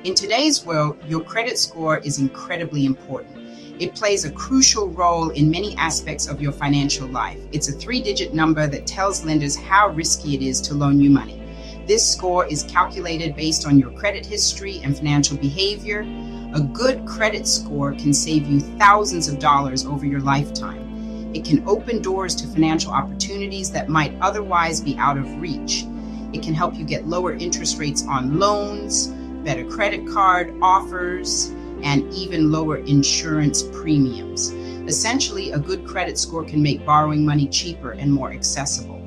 In today's world, your credit score is incredibly important. It plays a crucial role in many aspects of your financial life. It's a 3-digit number that tells lenders how risky it is to loan you money. This score is calculated based on your credit history and financial behavior. A good credit score can save you thousands of dollars over your lifetime. It can open doors to financial opportunities that might otherwise be out of reach. It can help you get lower interest rates on loans, better credit card offers, and even lower insurance premiums. Essentially, a good credit score can make borrowing money cheaper and more accessible.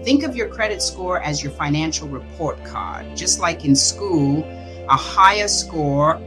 Think of your credit score as your financial report card. Just like in school, a higher score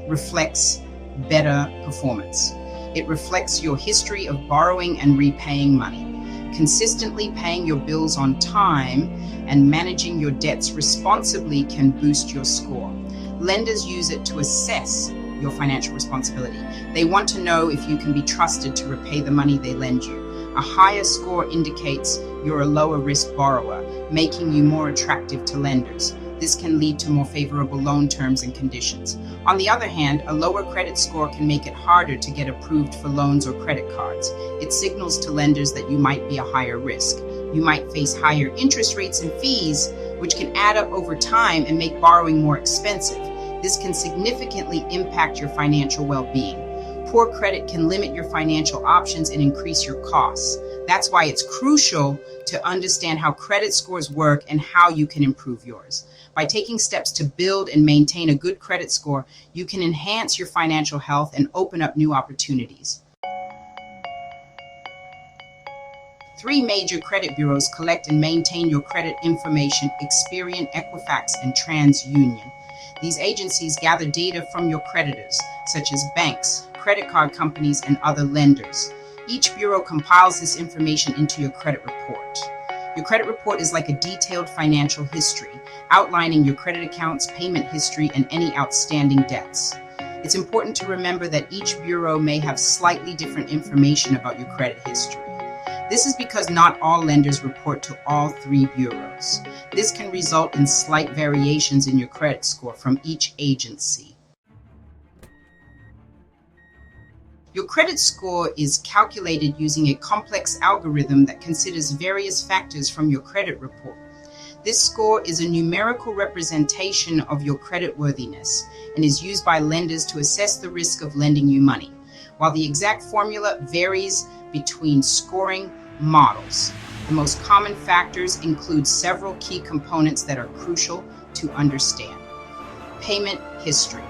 reflects better performance. It reflects your history of borrowing and repaying money. Consistently paying your bills on time and managing your debts responsibly can boost your score. Lenders use it to assess your financial responsibility. They want to know if you can be trusted to repay the money they lend you. A higher score indicates you're a lower risk borrower, making you more attractive to lenders. This can lead to more favorable loan terms and conditions. On the other hand, a lower credit score can make it harder to get approved for loans or credit cards. It signals to lenders that you might be a higher risk. You might face higher interest rates and fees, which can add up over time and make borrowing more expensive. This can significantly impact your financial well-being. Poor credit can limit your financial options and increase your costs. That's why it's crucial to understand how credit scores work and how you can improve yours. By taking steps to build and maintain a good credit score, you can enhance your financial health and open up new opportunities. 3 major credit bureaus collect and maintain your credit information: Experian, Equifax, and TransUnion. These agencies gather data from your creditors, such as banks, credit card companies, and other lenders. Each bureau compiles this information into your credit report. Your credit report is like a detailed financial history, outlining your credit accounts, payment history, and any outstanding debts. It's important to remember that each bureau may have slightly different information about your credit history. This is because not all lenders report to all 3 bureaus. This can result in slight variations in your credit score from each agency. Your credit score is calculated using a complex algorithm that considers various factors from your credit report. This score is a numerical representation of your creditworthiness and is used by lenders to assess the risk of lending you money. While the exact formula varies between scoring models, the most common factors include several key components that are crucial to understand. Payment history.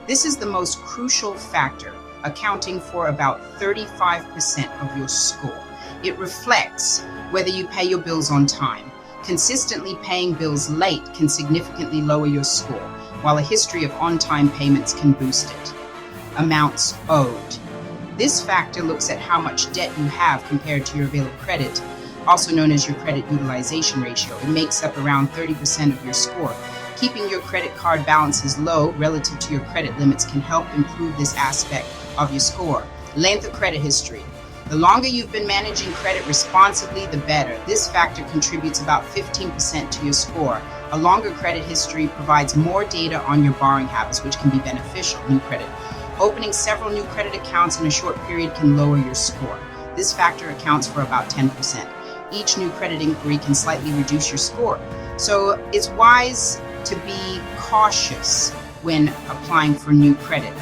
This is the most crucial factor, accounting for about 35% of your score. It reflects whether you pay your bills on time. Consistently paying bills late can significantly lower your score, while a history of on-time payments can boost it. Amounts owed. This factor looks at how much debt you have compared to your available credit, also known as your credit utilization ratio. It makes up around 30% of your score. Keeping your credit card balances low relative to your credit limits can help improve this aspect of your score. Length of credit history. The longer you've been managing credit responsibly, the better. This factor contributes about 15% to your score. A longer credit history provides more data on your borrowing habits, which can be beneficial. New credit. Opening several new credit accounts in a short period can lower your score. This factor accounts for about 10%. Each new credit inquiry can slightly reduce your score. So it's wise to be cautious when applying for new credit.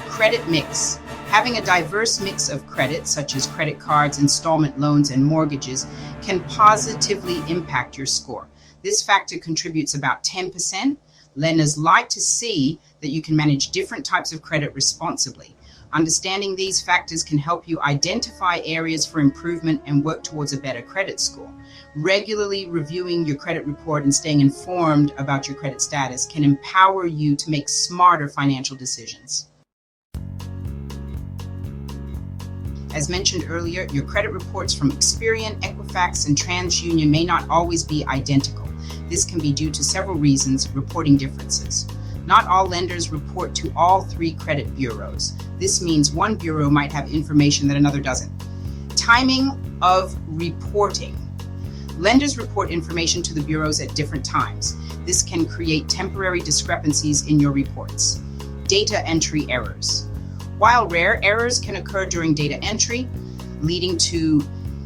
Credit mix. Having a diverse mix of credit, such as credit cards, installment loans, and mortgages, can positively impact your score. This factor contributes about 10%. Lenders like to see that you can manage different types of credit responsibly. Understanding these factors can help you identify areas for improvement and work towards a better credit score. Regularly reviewing your credit report and staying informed about your credit status can empower you to make smarter financial decisions. As mentioned earlier, your credit reports from Experian, Equifax, and TransUnion may not always be identical. This can be due to several reasons: reporting differences. Not all lenders report to all 3 credit bureaus. This means one bureau might have information that another doesn't. Timing of reporting. Lenders report information to the bureaus at different times. This can create temporary discrepancies in your reports. Data entry errors. While rare, errors can occur during data entry, leading to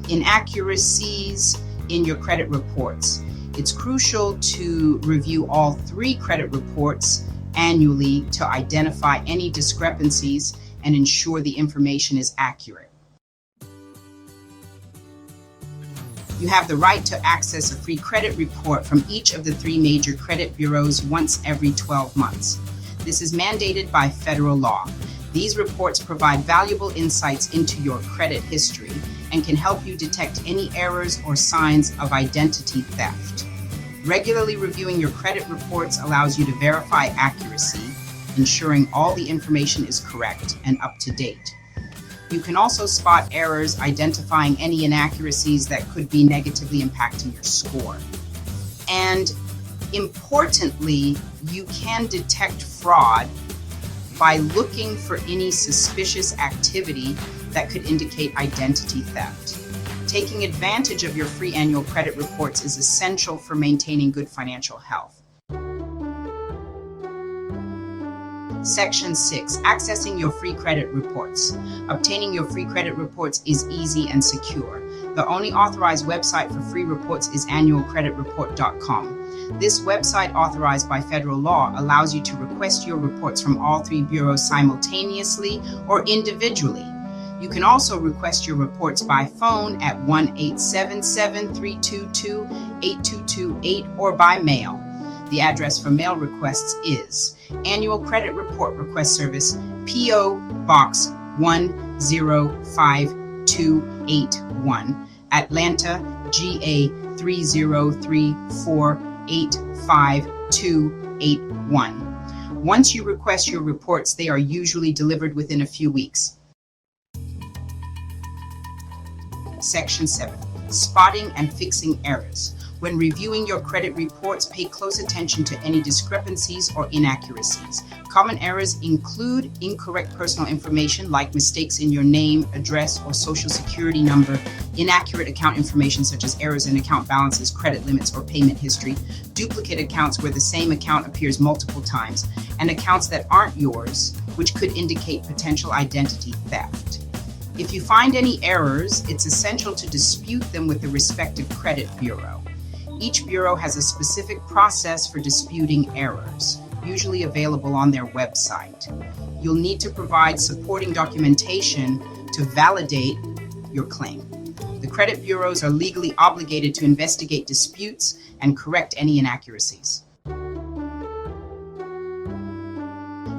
inaccuracies in your credit reports. It's crucial to review all 3 credit reports annually to identify any discrepancies and ensure the information is accurate. You have the right to access a free credit report from each of the 3 major credit bureaus once every 12 months. This is mandated by federal law. These reports provide valuable insights into your credit history and can help you detect any errors or signs of identity theft. Regularly reviewing your credit reports allows you to verify accuracy, ensuring all the information is correct and up to date. You can also spot errors, identifying any inaccuracies that could be negatively impacting your score. And importantly, you can detect fraud by looking for any suspicious activity that could indicate identity theft. Taking advantage of your free annual credit reports is essential for maintaining good financial health. Section 6. Accessing your free credit reports. Obtaining your free credit reports is easy and secure. The only authorized website for free reports is annualcreditreport.com. This website, authorized by federal law, allows you to request your reports from all 3 bureaus simultaneously or individually. You can also request your reports by phone at 1-877-322-8228 or by mail. The address for mail requests is Annual Credit Report Request Service, P.O. Box 105-281, Atlanta, GA 303485281. Once you request your reports, they are usually delivered within a few weeks. Section 7. Spotting and fixing errors. When reviewing your credit reports, pay close attention to any discrepancies or inaccuracies. Common errors include incorrect personal information like mistakes in your name, address, or social security number, inaccurate account information such as errors in account balances, credit limits, or payment history, duplicate accounts where the same account appears multiple times, and accounts that aren't yours, which could indicate potential identity theft. If you find any errors, it's essential to dispute them with the respective credit bureau. Each bureau has a specific process for disputing errors, usually available on their website. You'll need to provide supporting documentation to validate your claim. The credit bureaus are legally obligated to investigate disputes and correct any inaccuracies.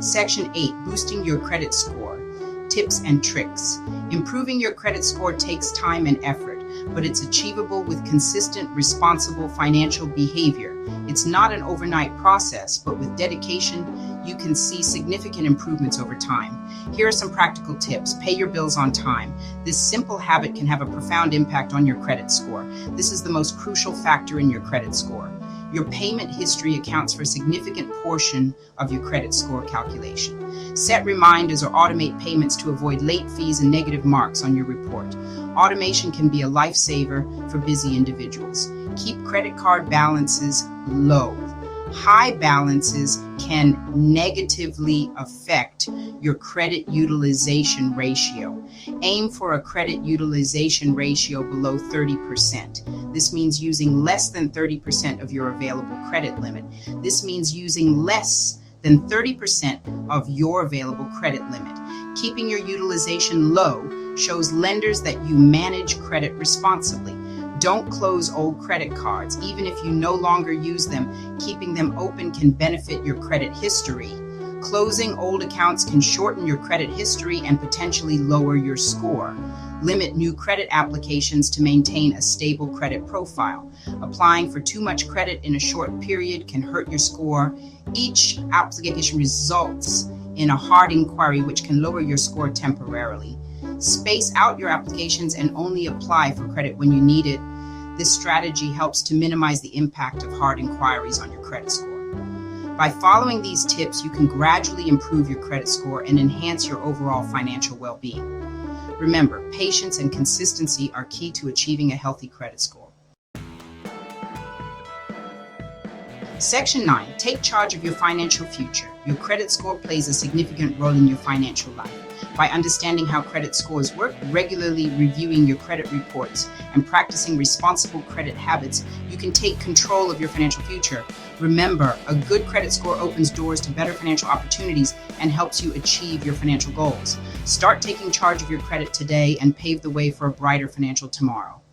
Section 8. Boosting your credit score. Tips and tricks. Improving your credit score takes time and effort, but it's achievable with consistent, responsible financial behavior. It's not an overnight process, but with dedication, you can see significant improvements over time. Here are some practical tips. Pay your bills on time. This simple habit can have a profound impact on your credit score. This is the most crucial factor in your credit score. Your payment history accounts for a significant portion of your credit score calculation. Set reminders or automate payments to avoid late fees and negative marks on your report. Automation can be a lifesaver for busy individuals. Keep credit card balances low. High balances can negatively affect your credit utilization ratio. Aim for a credit utilization ratio below 30%. This means using less than 30% of your available credit limit. This means using less than 30% of your available credit limit. Keeping your utilization low shows lenders that you manage credit responsibly. Don't close old credit cards. Even if you no longer use them, keeping them open can benefit your credit history. Closing old accounts can shorten your credit history and potentially lower your score. Limit new credit applications to maintain a stable credit profile. Applying for too much credit in a short period can hurt your score. Each application results in a hard inquiry, which can lower your score temporarily. Space out your applications and only apply for credit when you need it. This strategy helps to minimize the impact of hard inquiries on your credit score. By following these tips, you can gradually improve your credit score and enhance your overall financial well-being. Remember, patience and consistency are key to achieving a healthy credit score. Section 9, take charge of your financial future. Your credit score plays a significant role in your financial life. By understanding how credit scores work, regularly reviewing your credit reports, and practicing responsible credit habits, you can take control of your financial future. Remember, a good credit score opens doors to better financial opportunities and helps you achieve your financial goals. Start taking charge of your credit today and pave the way for a brighter financial tomorrow.